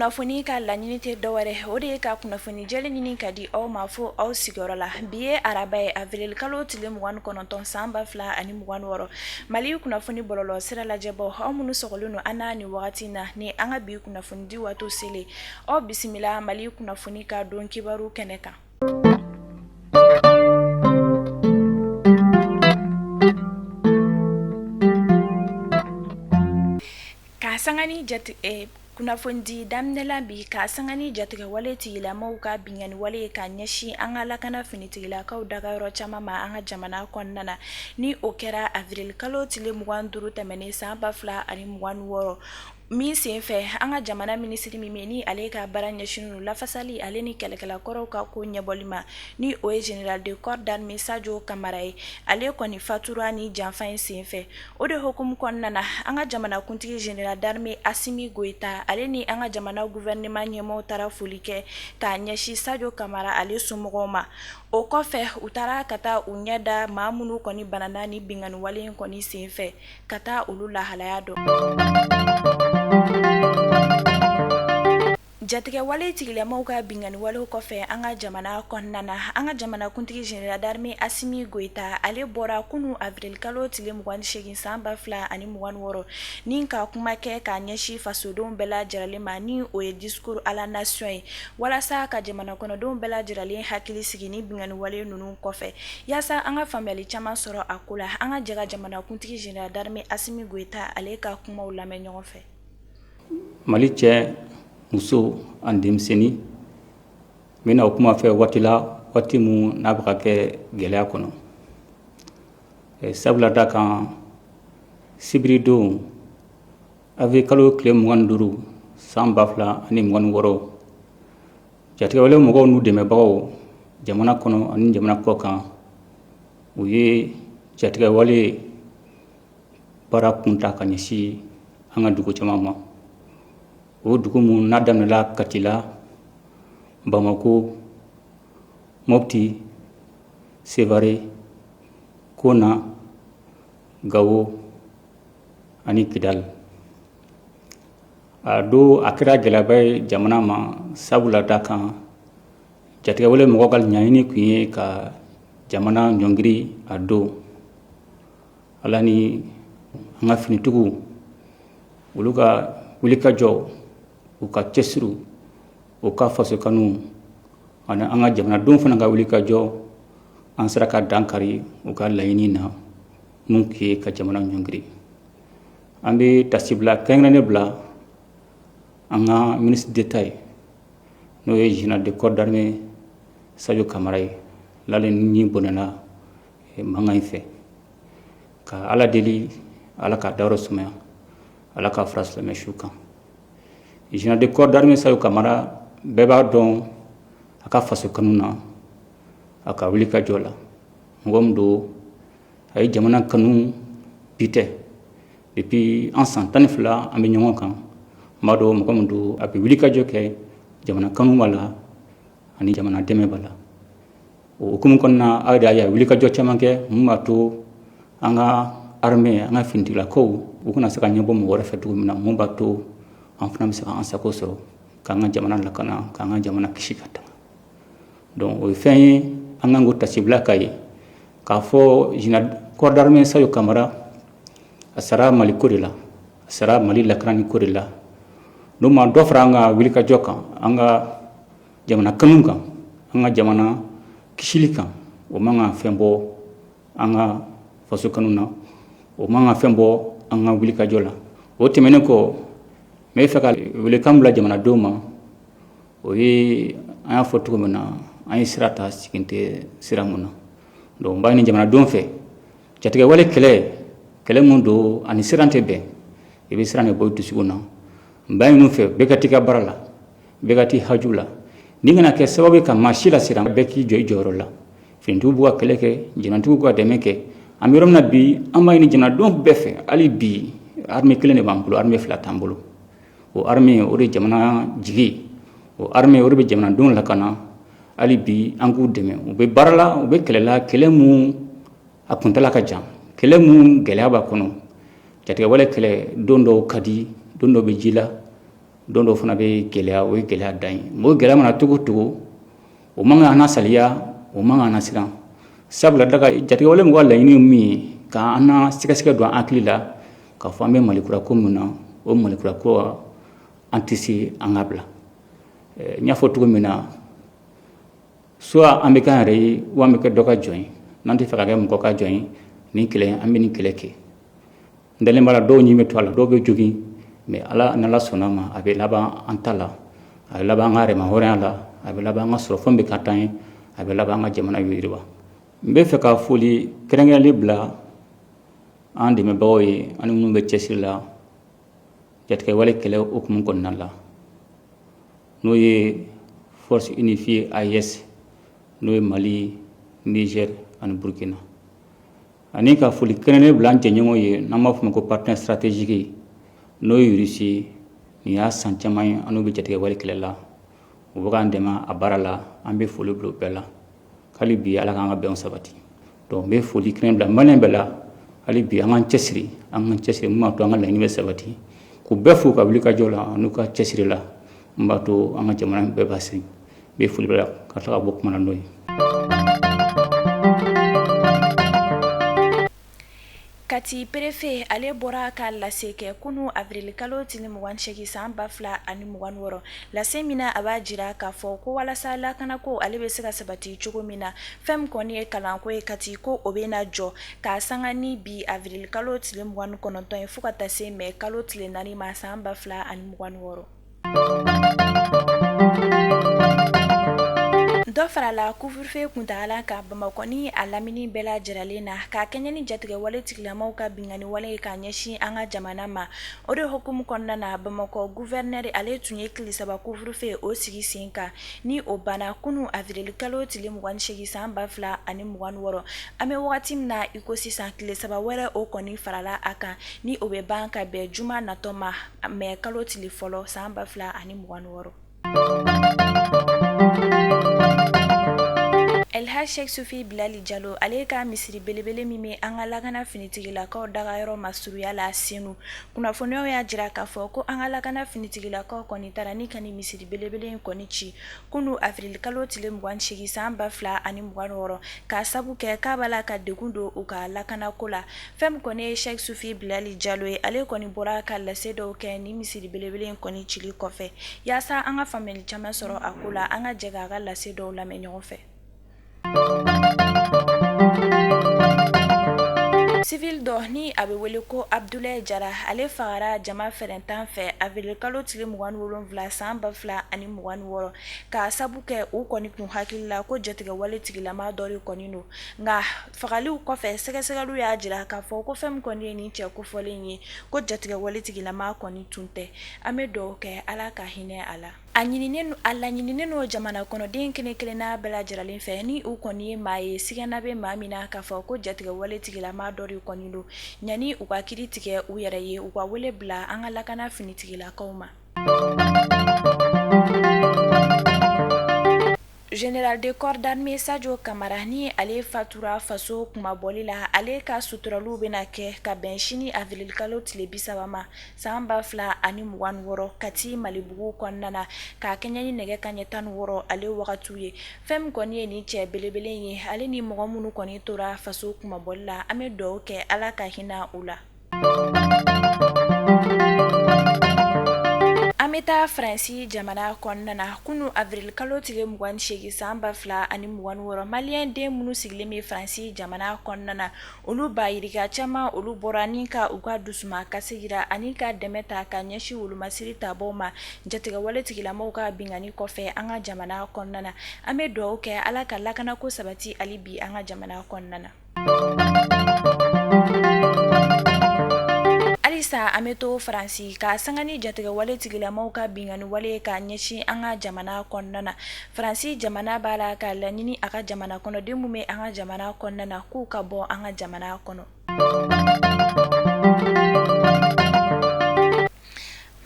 kunnafoni ka laɲini tɛ dɔwɛrɛ o de ye ka kunnafoni jɛlen ɲini ka di aw ma fo aw sigiyɔrɔ la bi ye araba ye avril kalo tile 29 san 2026 mali kunnafoni bɔlɔlɔ sira lajɛbɔ aw minnu sɔgɔlen don an n'a ni wagati na ni an ka bi kunnafoni di waati selen aw bisimila mali kunnafoni ka don kibaru kɛnɛ kan. Sangani kunnafoni daminɛla bi ka sangani jatigɛ wale tigilamaw ka bingani wale ka ɲɛsin an ka lakana finitigilakaw dagayɔrɔ caman ma an ka jamana kɔnɔna na ni o kɛra avril kalo tile 25 tɛmɛnen san 2026 min senfɛ an ka jamana minisiri min ni ale ka baara ɲɛsin lafasali ale ni kɛlɛkɛlakɔrɔw ka ko ɲɛbɔli ma ni o ye général de corps d'armée Sajo Kamara ye ale kɔni fatura ni janfa in senfɛ o de hukumu kɔnɔna na an ka jamana kuntigi général d'armée Asimi Goita ale ni an ka jamana gouvernement ɲɛmɔgɔw taara foli kɛ k'a ɲɛsin Sajo Kamara ale somɔgɔw ma o kɔfɛ u taara ka taa u ɲɛda maa minnu kɔni banana ni bingani wale in kɔni senfɛ ka taa olu lahalaya dɔn. Jatigɛ wale tigilamaw ka bingani walew kɔfɛ an ka jamana kɔnɔna na an ka jamana kuntigi général d'armée Asimi Goita ale bɔra kunu avril kalo tile 28 san 2026 ni ka kuma kɛ k'a ɲɛsin fasodenw bɛɛ lajɛlen ma ni o ye discours à la nation ye walasa ka jamana kɔnɔdenw bɛɛ lajɛlen hakili sigi ni bingani wale ninnu kɔfɛ yaasa an ka faamuyali caman sɔrɔ a ko la an ka jɛka jamana kuntigi général d'armée Asimi Goita ale ka kumaw lamɛn ɲɔgɔn fɛ. Mali cɛ muso an denmisɛnnin mina o kuma fɛ waati la waati mun n'a bɛ ka kɛ gɛlɛya kɔnɔ sabula da kan sibiridon avril kalo tile 25 san 2026 jatigɛ wale mɔgɔw n'u dɛmɛbagaw jamana kɔnɔ ani jamana kɔ kan u ye jatigɛ wale baara kunta ka ɲɛsin an ka dugu caman ma o dugu mun n'a daminɛla Katila, Bamako, Mopti, Sevare, Kona, Gawo ani Kidal. A don a kɛra gɛlɛyaba ye jamana ma sabula da kan jatigɛ wale mɔgɔw ka ɲaɲini kun ye ka jamana ɲɔngiri a don ala ni an ka finitigiw olu ka wulikajɔ u ka cɛsiriw u ka faso kanu ani an ka jamanadenw fana ka wulikajɔ an sera ka dankari u ka laɲini na mun ye ka jamana ɲɔngiri an bɛ tasibila kɛrɛnkɛrɛnnen bila an ka ministre d'État ye n'o ye général de corps d'armée Sajo Kamara ye l'ale ni bɔnɛna mankan in fɛ ka ala deli ala ka dayɔrɔ sumaya ala ka fara silamɛ su kan général de corps d'armée Sajo Kamara bɛɛ b'a dɔn a ka faso kanu na a ka wulikajɔ la mɔgɔ min don a ye jamana kanu bi tɛ depuis an san 12 an bɛ ɲɔgɔn kan n b'a dɔn mɔgɔ min don a bɛ wulikajɔ kɛ jamana kanu b'a la ani jamana dɛmɛ b'a la o hukumu kɔnɔna aw de y'a wulikajɔ caman kɛ mun b'a to an ka armée an ka finitigilakaw u kana se ka ɲɛbɔ mɔgɔ wɛrɛ fɛ cogo min na mun b'a to an fana bɛ se k'an sago sɔrɔ k'an ka jamana lakana k'an ka jamana kisi ka tanga donc o ye fɛn ye an kan k'o tasibila ka ye k'a fɔ général corps d'armée Sajo Kamara a sara Mali ko de la a sara Mali lakanani ko de la n'o ma dɔ fara an ka wulikajɔ kan an ka jamana kanu kan an ka jamana kisili kan o man ka fɛn bɔ an ka faso kanu na o man ka fɛn bɔ an ka wulikajɔ la o tɛmɛnen kɔ n bɛ fɛ ka welekan bila jamanadenw ma o ye an y'a fɔ cogo min na an ye sira ta sigin tɛ sira mun na donc n b'a ɲini jamanadenw fɛ jatigɛ wale kɛlɛ mun don ani siran tɛ bɛn i bɛ siran de bɔ i dusukun na n b'a ɲini fɛ bɛɛ ka t'i ka baara la bɛɛ ka t'i haju la ni kana kɛ sababu ye ka maa si lasiran bɛɛ k'i jɔ i jɔyɔrɔ la finitigiw b'u ka kɛlɛ kɛ jamanatigiw b'u ka dɛmɛ kɛ an bɛ yɔrɔ min na bi an b'a ɲini jamanadenw bɛɛ fɛ hali bi armée kelen de b'an bolo armée 2 t'an bolo o armée o de jamana jigi o armée o de bɛ jamanadenw lakana hali bi an k'u dɛmɛ u bɛ baara la u bɛ kɛlɛ la kɛlɛ mun a kuntala ka jan kɛlɛ mun gɛlɛya b'a kɔnɔ jatigɛ wale kɛlɛ don dɔw ka di don dɔw bɛ ji la don dɔ fana bɛ gɛlɛya o ye gɛlɛya dan ye o gɛlɛya mana cogo cogo o man kan na saliya o man kan na siran sabula daga jatigɛ wale mɔgɔ laɲini min ye k'an na sɛgɛsɛgɛ don an hakili la k'a fɔ an bɛ malikura ko min na o malikura ko an tɛ se an ka bila n y'a fɔ cogo min na soit an bɛ k'an yɛrɛ ye ou an bɛ kɛ dɔ ka jɔn ye n'an tɛ fɛ ka kɛ mɔgɔ ka jɔn ye nin kɛlɛ an bɛ nin kɛlɛ kɛ n dalen b'a la dɔw ɲi bɛ to a la dɔw bɛ jogin mais ala n'ala sɔnna ma a bɛ laban an ta la a bɛ laban an ka yɛrɛma hɔrɔnya la a bɛ laban an ka sɔrɔ fɛn bɛ ka taa ye a bɛ laban an ka jamana yiriwa n bɛ fɛ ka foli kɛrɛnkɛrɛnlen bila an dɛmɛbagaw ye ani minnu bɛ cɛsiri la jatigɛ wale kɛlɛ hukumu kɔnɔna la n'o ye force unifiée AES n'o ye Mali Niger ani Burkina ani ka foli kɛrɛnkɛrɛnlen bila an jɛɲɔgɔnw ye n'an b'a fɔ o ma ko partenaire stratégique n'o ye Russie nin y'a san caman ye an n'u bɛ jatigɛ wale kɛlɛ la u bɛ k'an dɛmɛ a baara la an bɛ foli bila o bɛɛ la hali bi ala k'an ka bɛnw sabati donc n bɛ foli kɛrɛn bila maliyɛn bɛɛ la hali bi an k'an cɛsiri mun b'a to an ka laɲini bɛ sabati k'u bɛɛ fo ka wuli ka jɔ la n'u ka cɛsiri la mun b'a to an ka jamana bɛɛ b'a sigi n bɛ foli bila ka tila ka bɔ kuma na n'o ye. Kati Perefe ale bɔra ka lase kɛ kunu avril kalo tile 28 san 2026 lase mina a b'a jira k'a fɔ ko walasa lakana ko ale bɛ se ka sabati cogo min na fɛn kɔni ye kalanko ye kati ko o bɛ na jɔ k'a sanga ni bi avril kalo tile 29 ye fo ka taa se mai kalo tile 4 ma san 2026. Dɔ farala couvre-feu kuntagala ka Bamakɔ ni a lamini bɛɛ lajɛrɛlen na ka kɛɲɛ ni jatigɛ wale tigilamaw ka bingani wale ye ka ɲɛsin an ka jamana ma o de hukumu kɔnɔna na Bamakɔ gouverneur ale tun ye tile 3 couvre-feu o sigi sen kan ni o banna kunu avril kalo tile 28 san 2026 an bɛ wagati min na iko sisan tile 3 wɛrɛ o kɔni farala a kan ni o bɛ ban ka bɛn juma natɔ ma mai kalo tile fɔlɔ san 2026. Elhaj Sheikh Sufi Bilali Jalo ale ka misiri belebele min bɛ an ka lakana finitigilakaw dagayɔrɔ ma suruya la Senu kunnafoniyaw y'a jira k'a fɔ ko an ka lakana finitigilakaw kɔni taara ni ka ni misiri belebele in kɔni ci kunu avril kalo tile 28 san 2026 k'a sabu kɛ k'a b'a la ka degun don u ka lakanako la fɛn min kɔni ye Sheikh Sufi Bilali Jalo ye ale kɔni bɔra ka lase dɔw kɛ ni misiri belebele in kɔni cili kɔfɛ yaasa an ka faamuyali caman sɔrɔ a ko la an ka jɛ k'a ka lase dɔw lamɛn ɲɔgɔn fɛ. Civil dɔ ni a bɛ wele ko Abdoulaye Jara ale fagara jama fɛrɛntan fɛ avril kalo tile 27 san 2026 k'a sabu kɛ u kɔni kun hakili la ko jatigɛ wale tigilama dɔ de kɔni don nka fagaliw kɔfɛ sɛgɛsɛgɛliw y'a jira k'a fɔ ko fɛn min kɔni ye nin cɛ kofɔlen ye ko jatigɛ wale tigilama kɔni tun tɛ an bɛ dugawu kɛ ala ka hinɛ a la. A laɲininen n'o jamana kɔnɔden kelen-kelenna bɛɛ lajɛrɛlen fɛ ni u kɔni ye maa ye sigana bɛ maa min na k'a fɔ ko jatigɛ wale tigilama dɔ de kɔni don ɲani u ka kiri tigɛ u yɛrɛ ye u ka wele bila an ka lakana finitigilakaw ma. Général de corps d'armée Sadio Kamara ni ale fatura faso kumabɔli la ale ka suturaliw bɛna kɛ ka bɛn sini avril kalo tile 30 ma san 2026 Kati Malibugu kɔnɔna na k'a kɛɲɛ ni nɛgɛ kanɲɛ 16 ale wagatiw ye fɛn min kɔni ye nin cɛ belebele ye ale ni mɔgɔ minnu kɔni tora faso kumabɔli la an bɛ dugawu kɛ ala ka hinɛ u la. An bɛ taa Faransi jamana kɔnɔna na kunu avril kalo tile 28 san 2026 maliyɛn den minnu sigilen bɛ Faransi jamana kɔnɔna na olu bayirika caman olu bɔra ni ka u ka dusuma kasi jira ani ka dɛmɛ ta ka ɲɛsin wolomasiri taabagaw ma jatigɛ wale tigilamaw ka bingani kɔfɛ an ka jamana kɔnɔna na an bɛ dugawu kɛ ala ka lakanako sabati hali bi an ka jamana kɔnɔna na. Alisa an bɛ to Faransi ka sanga ni jatigɛ wale tigilamaw ka bingani wale ka ɲɛsin an ka jamana kɔnɔna na Faransi jamana b'a la ka laɲini a ka jamana kɔnɔden minnu bɛ an ka jamana kɔnɔna na k'u ka bɔ an ka jamana kɔnɔ.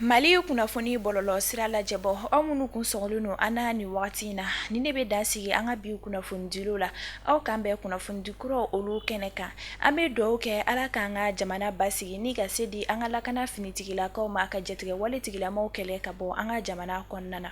Mali kunnafoni bɔlɔlɔ sira lajɛbɔ aw minnu kun sɔgɔlen no ana ni wagati na ni ne bɛ dansigi an ka bi kunnafoni dilo la aw kan bɛɛ kunnafoni dikuraw olu kɛnɛ kan an bɛ dugawu kɛ ala k'an ka jamana basigi ni ka se di an ka lakana finitigilakaw ma ka jatigɛ wale tigilamaw kɛlɛ ka bɔ an ka jamana kɔnɔna na